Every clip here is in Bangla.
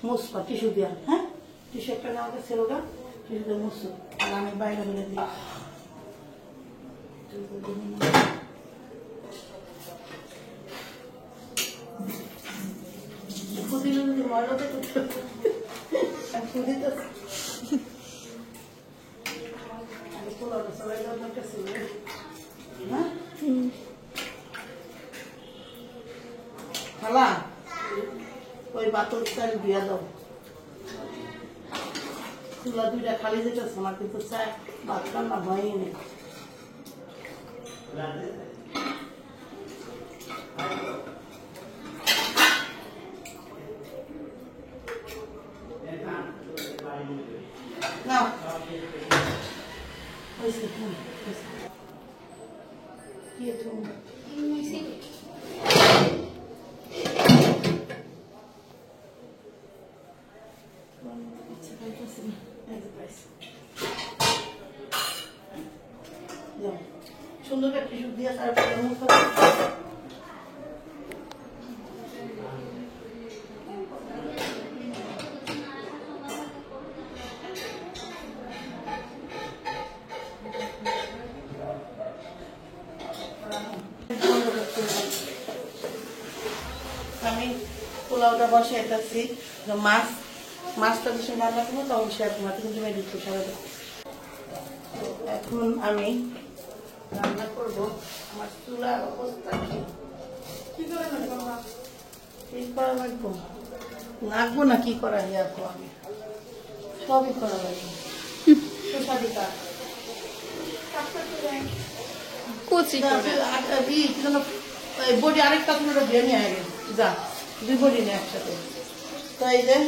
মুসপা টিস্যু দিয়া, হ্যাঁ টিস্যু একটা আমাকে ছেলেটা টিস্যু দিয়ে মুসু, আর আমি বাইরে মিলে দিই। খালা ওই বাতর চাল দিয়া দাও, চুলা দুইটা খালি যেতেছে আমার, কিন্তু চাই ভাত রান্না হয়ই নেই। নাও হয়েছে, কি সুন্দর একটা টিস্যু দিয়ে তারপরে আমি পোলাওটা বসাইতেছি। মাছটা যখন রান্না করবো তখন শেয়ার করবো, কিন্তু মেডিট সারাটা। এখন আমি রান্না করবো। আমার চুলার অবস্থা কি করে ঠিক করা লাগবো, লাগবো না কি করা যাবো, আমি সবই করা লাগবে। বডি আরেকটা দিয়ে নিয়ে আগে যা, 2 বডি নিয়ে একসাথে। তো এই যে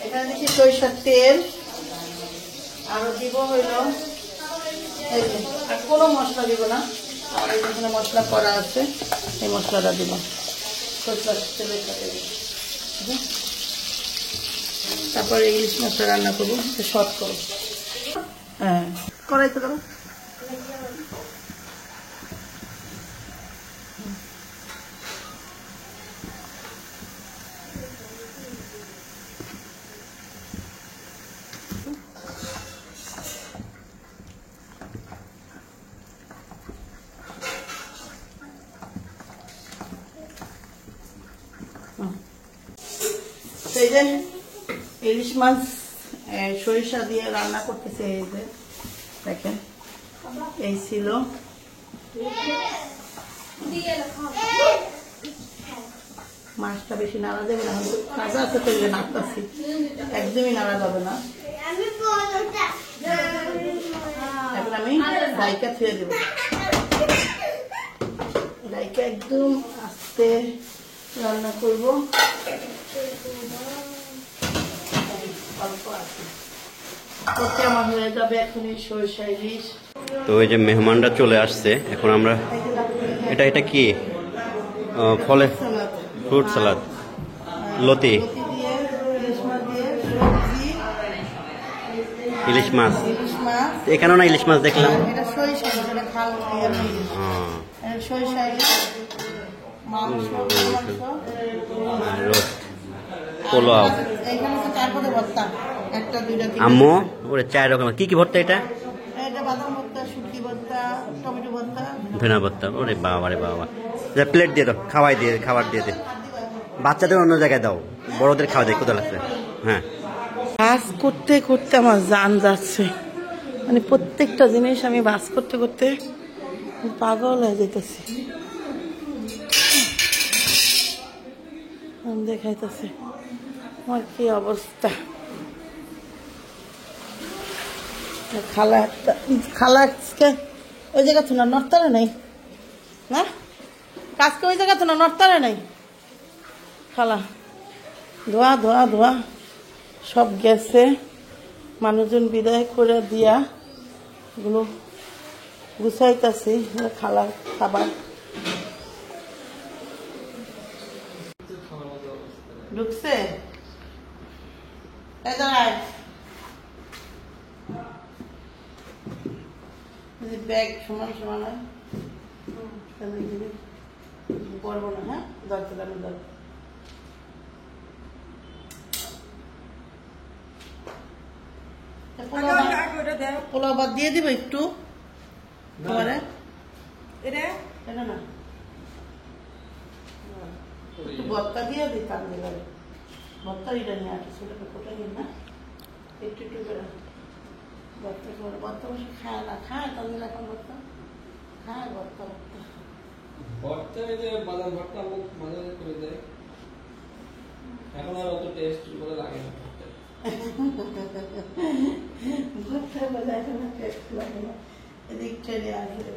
এখানে দেখি সরিষার তেল, আরো দিব হইল এই যে, আর কোনো মশলা দিব না, আর এখানে মশলা করা আছে, এই মশলাটা দিব সরিষার তেলের সাথে। তারপরে ইলিশ মাছটা রান্না করবো, শর্ট করবো। হ্যাঁ করাইতে পারো। এই যে ইলিশ মাছ সরিষা দিয়ে রান্না করতেছে, এই যে দেখেন এই ছিল। মাছটা বেশি নাড়া দেবে না, কাজা আছে তো নাড়তাছি, একদমই নাড়া যাবে না। এখন আমি ডাইকা ছুঁয়ে দেবো, ডাইকা একদম আস্তে রান্না করবো। তো ওই যে মেহমানরা চলে আসছে, এখন আমরা এটা কি ফলে ফ্রুট সালাদ, লতি, ইলিশ মাছ। এখানেও না ইলিশ মাছ দেখলাম, রোস্ট, পোলাও, আম্মু ওরে 4 রকম। কি কি ভর্তা এটা? ধনা ভর্তা। ওরে বাবা রে বাবা, প্লেট দিয়ে দাও, খাবার দিয়ে দে। বাচ্চাদের অন্য জায়গায় দাও, বড়দের খাওয়া দেয়, কোথায় লাগছে। হ্যাঁ, বাস করতে করতে আমার জান যাচ্ছে, মানে প্রত্যেকটা জিনিস আমি বাস করতে করতে পাগল হয়ে যেতেছি। দেখাইতেছে আমার কি অবস্থা। খালা ওই জায়গা তো না, নর্তারে নাই না, কাজকে ওই জায়গা তো না, নর্তারে নাই। খালা ধোয়া ধোয়া ধোয়া সব গেছে, মানুষজন বিদায় করে দিয়া এগুলো গুছাইতেছি। খালার খাবার ঢুকছে, ব্যাগ সমান সমান হয়, করবো না। হ্যাঁ দরকার আমি দরকার পোলাও বাদ দিয়ে দিব একটু তোমারে এটা না একটু ভর্তা দিয়ে দিতাম দিলাম ভর্তা এটা নিয়ে আসে ছোট কোটা নিন না একটু একটু করে ভর্তা করে ভর্তা বসে খায় না খায় তাদের এখন ভর্তা খায় ভর্তা ভর্তা ভর্তা এই যে বাদাম ভর্তা মুখ মজা করে দেয় এখন আর অত টেস্ট বলে লাগে না ভর্তা বলে এখন টেস্ট লাগে না এদিক চলে আসে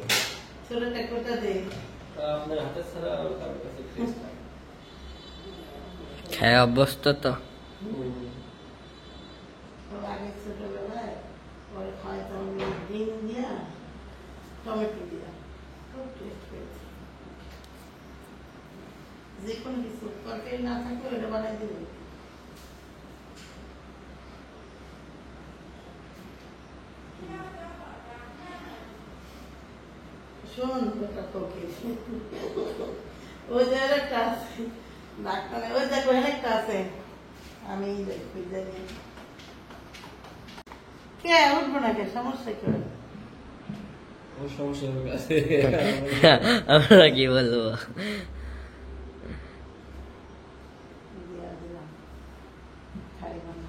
ছোটটা কোটা দেয় আপনার হাতে ছাড়া আর কারোর কাছে টেস্ট লাগে খায় অভ্যস্ত তো আগে ছোটবেলায় পরে খায় তখন ডিম দিয়া টমেটো দিয়া খুব টেস্ট পেয়েছি যে কোনো কিছু তরকারি না থাকলে ওটা বানাই দেবে শোন ওটা তোকে ওই যে একটা আছে ডাক্তার ওই দেখো একটা আছে আমি দেখি জানি কে উঠবো না কে সমস্যা কি ও সমস্যা হয়ে গেছে আমরা কি বলবো দিয়া দিলাম খাইব না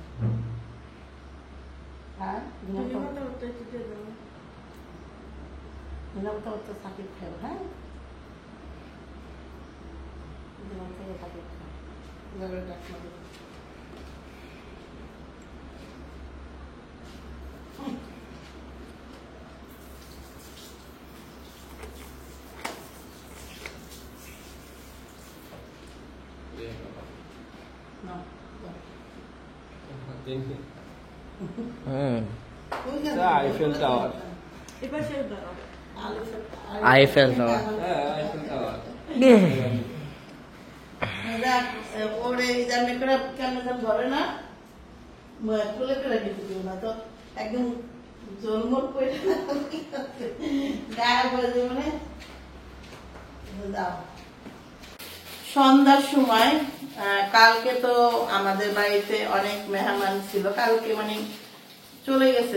আর দিলাম তো সাকিব খাইব হ্যাঁ দিলাম তো সাকিব খাই এভাবে doctor Eiffel tower Eiffel tower Eiffel tower ওরে জানি করে কেমন ধরে না খুলে করে কিছু দিও না তো একদম জলমল পড়ে গায়ে পড়ে দেবো মানে দাও সন্ধ্যার সময় কালকে তো আমাদের বাড়িতে অনেক মেহমান ছিল কালকে মানে চলে গেছে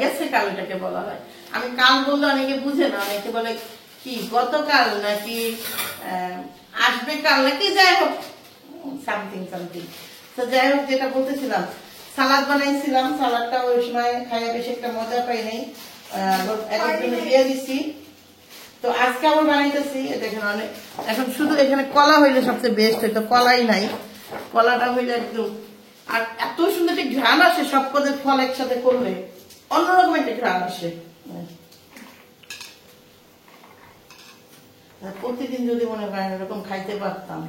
গেছে কাল এটাকে বলা হয় আমি কাল বললে অনেকে বুঝে না অনেকে বলে কি গতকাল নাকি আসবে কাল নাকি যাই হোক সামথিং সামথিং তো যাই হোক যেটা বলতেছিলাম সালাদ বানাইছিলাম সালাদটা ওই সময় খাইয়া বেশি একটা মজা পাই নাই একজনে দিয়ে দিছি তো আজকে আবার বানাইতেছি দেখেন অনেক এখন শুধু এখানে কলা হইলে সবচেয়ে বেস্ট হইতো কলাই নাই কলাটা হইলে একদম আর এত সুন্দর একটা ঘ্রাণ আসে সব পদের ফল একসাথে করলে অন্যরকম একটা ঘ্রাণ আসে প্রতিদিন যদি মনে করেন এরকম খাইতে পারতাম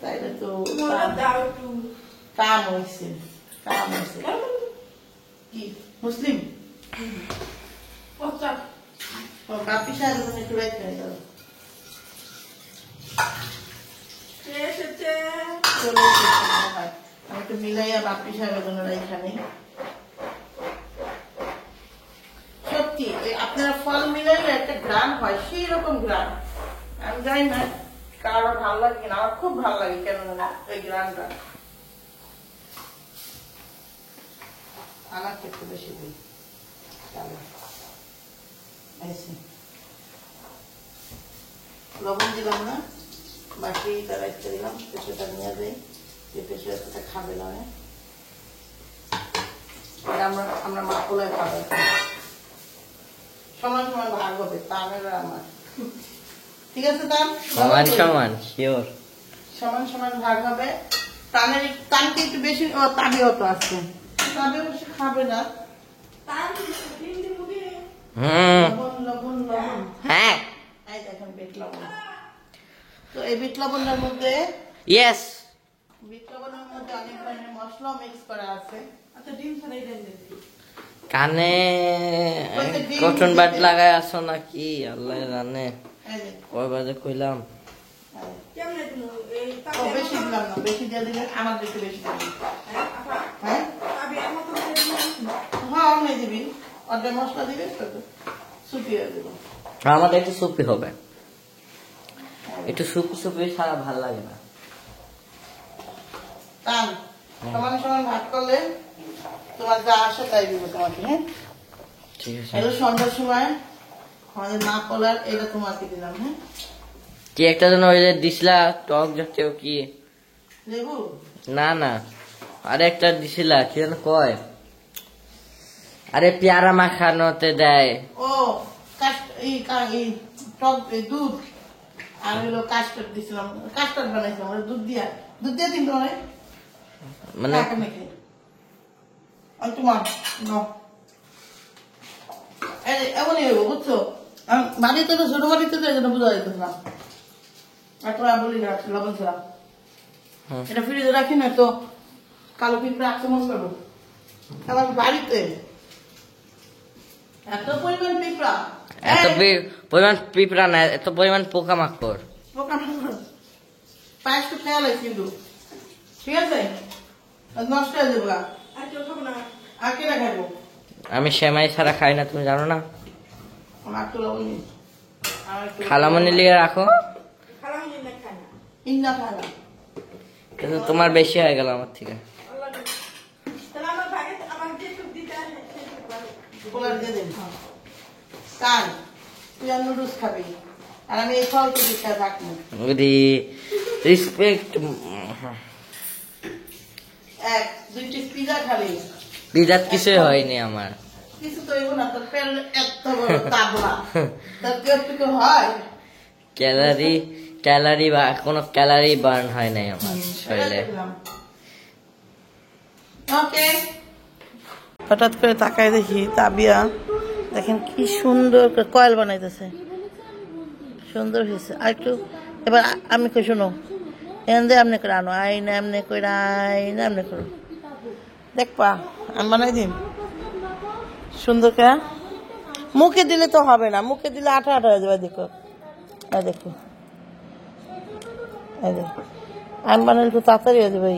তাইলে তো কাম হয়েছে কি মুসলিম বাপি সাহেব একটু রাইট খাই দাও আমি একটু মিলাইয়া বাপি সাহেবের জন্য এখানে সত্যি আপনারা ফল মিলাইলে একটা গ্রাম হয় সেই রকম গ্রাম আমি জানি না কারো ভালো লাগে কিনা আমার খুব ভালো লাগে কেন না ওই গ্রামটা আমার একটু বেশি দিই লবণ দিলাম না বাকি তারা একটা দিলাম পেঁপেটা নিয়ে যাই পেঁপে খাবে না আমরা মা পোলায় খাবো সমান সমান ভাগ হবে তামের আমার ঠিক আছে তাম সমান সমান শিওর সমান সমান ভাগ হবে তানকে একটু বেশি তাবিও তো আছে তাবে অবশ্য খাবে না লবণ লবণ লবণ হ্যাঁ এই দেখেন বিট লবণ তো এই বিট লবণের মধ্যে ইয়েস বিট লবণের মধ্যে অনেক ধরনের মশলা মিক্স করা আছে আচ্ছা ডিম ছাড়াই দেন কানে কটন বাট লাগায় আসো নাকি আল্লাহ জানে কয় বাজে কইলাম বেশি দিলাম না বেশি দিয়ে দিলে আমার বেশি বেশি দিবি হ্যাঁ হ্যাঁ অনেক দিবি অর্ধেক মশলা দিবি শুকিয়ে দেব আমাদের একটু সুপি হবে একটু সুপি সুপি ছাড়া ভাল লাগে না তান সমান সমান ভাগ করলে তোমার যা আসে তাই দিব তোমাকে। হ্যাঁ ঠিক আছে। এটা সন্ধ্যার সময় আমাদের মা কলার এটা তোমাকে দিলাম। হ্যাঁ কি একটা যেন ওই যে দিছিলা টক জাতীয় কি লেবু না না আরে একটা দিছিলা কি যেন কয় আরে পেয়ারা মাখানোতে দেয় ও এই টক দুধ আর হলো কাস্টার্ড দিছিলাম, কাস্টার্ড বানাইছিলাম দুধ দিয়ে দিন তোমার মানে মেখে তোমার এমনই হইব বুঝছো। বাড়িতে তো ছোট বাড়িতে তো এটা বোঝা যেত না। আর তোরা বলি না লবণ ছিলাম এটা ফ্রিজে রাখি না তো কালো পিঁপড়ে আক্রমণ করবো আমার বাড়িতে এত পরিমাণ পিঁপড়া, এত পরিমাণ পিঁপড়া না, এত পরিমাণ পোকামাকড়। পায়েস তো খেয়াল আছে কিন্তু ঠিক আছে নষ্ট হয়ে যাবো আর কে খাবো। আমি সেমাই ছাড়া খাই না, তুমি জানো না। আমার একটু লবণ দিন। খালামনি লিয়ে রাখো, ইন্না খালা কিন্তু তোমার বেশি হয়ে গেল আমার থেকে। তুই আর নুডলস খাবি আর আমি এই ফল তো দিতে থাকবো। রেসপেক্ট। এক দুই পিস পিজা খাবি। পিজাত কিছুই হয়নি আমার। কিছু তো এগো না, তোর পেল এত বড় তাবলা তোর কেটুকু হয়। ক্যালারি বা কোনো ক্যালারি বার্ন হয় নাই আমার শরীরে। ওকে হঠাৎ করে তাকায় দেখি তাবিয়া, দেখেন কি সুন্দর কয়েল বানাইতেছে, সুন্দর হয়েছে। আর একটু এবার আমি কই শোনো এনে এমনি করে আনো, আইনা এমনি করে আইনা এমনি করো দেখবা আমি বানাই দিন সুন্দর করে। মুখে দিলে তো হবে না, মুখে দিলে আঠা আঠা হয়ে যাবে। দেখো দেখো আমি বানালে তো তাড়াতাড়ি হয়ে যাবে।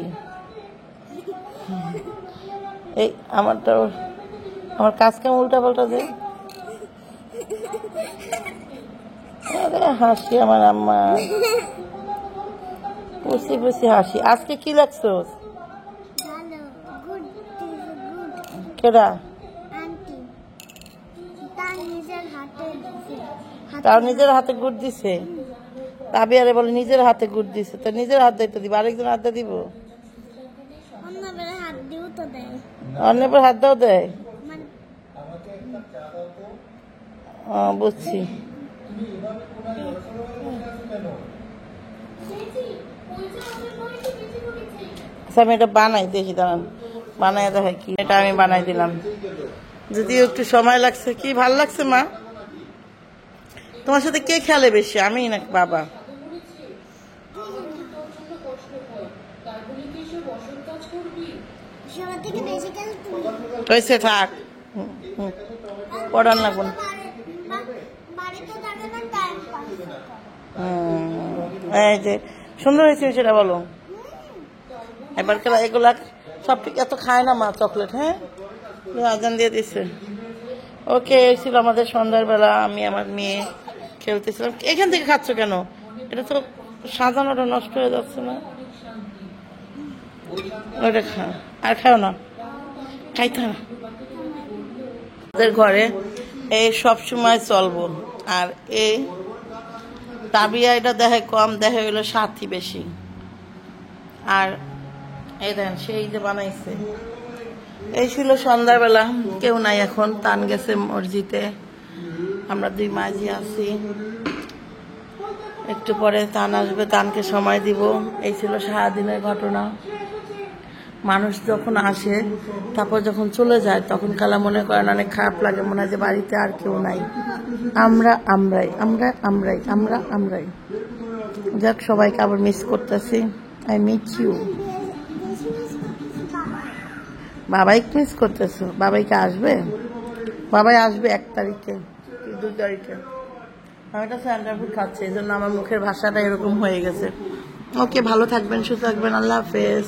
এই আমারটা আমার কাজ কাম উল্টা পাল্টা দেয়। হাসি আমার আম্মা পুষি পুষি হাসি। আজকে কি লাগছো? কেডা? তার নিজের হাতে গুড় দিছে। তাবিয়ারে বলে নিজের হাতে গুড় দিছে, তো নিজের হাত দিতে দিব, আরেকজন হাতে দিব? অন্যের হাত দাও দেয়। বুঝছি। আমি এটা বানাই দেখি, দাঁড়ান বানাই দেখাই কি। এটা আমি বানাই দিলাম, যদিও একটু সময় লাগছে। কি ভাল লাগছে মা? তোমার সাথে কে খেলে বেশি, আমি না বাবা? কইছে থাক পড়ান লাগবো না। এই যে সুন্দর হয়েছে সেটা বলো। এবার এগুলা সব ঠিক এত খায় না মা চকলেট। হ্যাঁ আজান দিয়ে দিচ্ছে। ওকে ছিল আমাদের সন্ধ্যার বেলা, আমি আমার মেয়ে খেলতেছিলাম। এখান থেকে খাচ্ছ কেন? এটা তো সাজানোটা নষ্ট হয়ে যাচ্ছে না? ওটা খা, আর খাও না, খাইতে না। আমাদের ঘরে এই সব সময় চলবো। আর এই তাবিয়া এটা দেখে কম, দেখে হইলো সাথী বেশি। আর এই দেখেন সেই যে বানাইছে। এই ছিল সন্ধ্যাবেলা, কেউ নাই এখন, তান গেছে মসজিদে, আমরা দুই মাঝি আছি। একটু পরে তান আসবে, তানকে সময় দিব। এই ছিল সারাদিনের ঘটনা। মানুষ যখন আসে তারপর যখন চলে যায় তখন কালা মনে করেন অনেক খারাপ লাগে, মনে হয় যে বাড়িতে আর কেউ নাই, আমরাই। যাক সবাইকে আবার মিস করতেছি। I miss you. বাবাইকে মিস করতেছো? বাবাইকে আসবে? বাবাই আসবে 1 তারিখে কি 2 তারিখে। আমি একটা স্যান্ডার ফুড খাচ্ছি, এই জন্য আমার মুখের ভাষাটা এরকম হয়ে গেছে। ওকে ভালো থাকবেন, সুস্থ থাকবেন, আল্লাহ হাফেজ,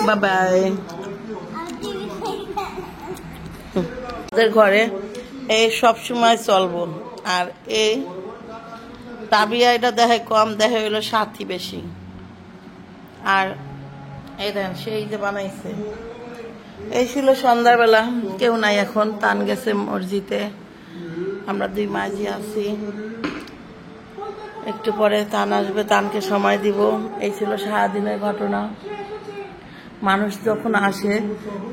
বাই বাই। আমাদের ঘরে এই সব সময় চলবো। আর এই তাবিয়া এটা দেখে কম, দেখে হইলো সাথী বেশি। আর এই দেখেন সেই যে বানাইছে। এই ছিল সন্ধ্যাবেলা, কেউ নাই এখন, তান গেছে মসজিদে, আমরা দুই মাঝি আছি। একটু পরে তান আসবে, তানকে সময় দিব। এই ছিল সারাদিনের ঘটনা। মানুষ যখন আসে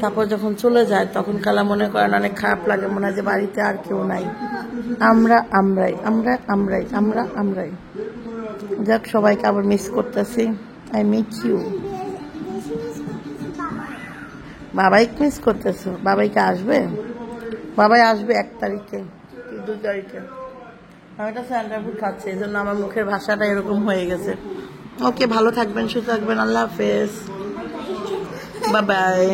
তারপর যখন চলে যায় তখন কালা মনে করেন অনেক খারাপ লাগে, মনে হয় যে বাড়িতে আর কেউ নাই, আমরাই। যাক, সবাইকে আবার মিস করতেছি। I miss you. বাবাইকে মিস করতেছো? বাবাইকে আসবে? বাবাই আসবে 1 তারিখে কি 2 তারিখে। আমি একটা স্যান্ডার ফুড খাচ্ছি, এই জন্য আমার মুখের ভাষাটা এরকম হয়ে গেছে। ওকে, ভালো থাকবেন, সুস্থ থাকবেন, আল্লাহ হাফেজ, বাই বাই।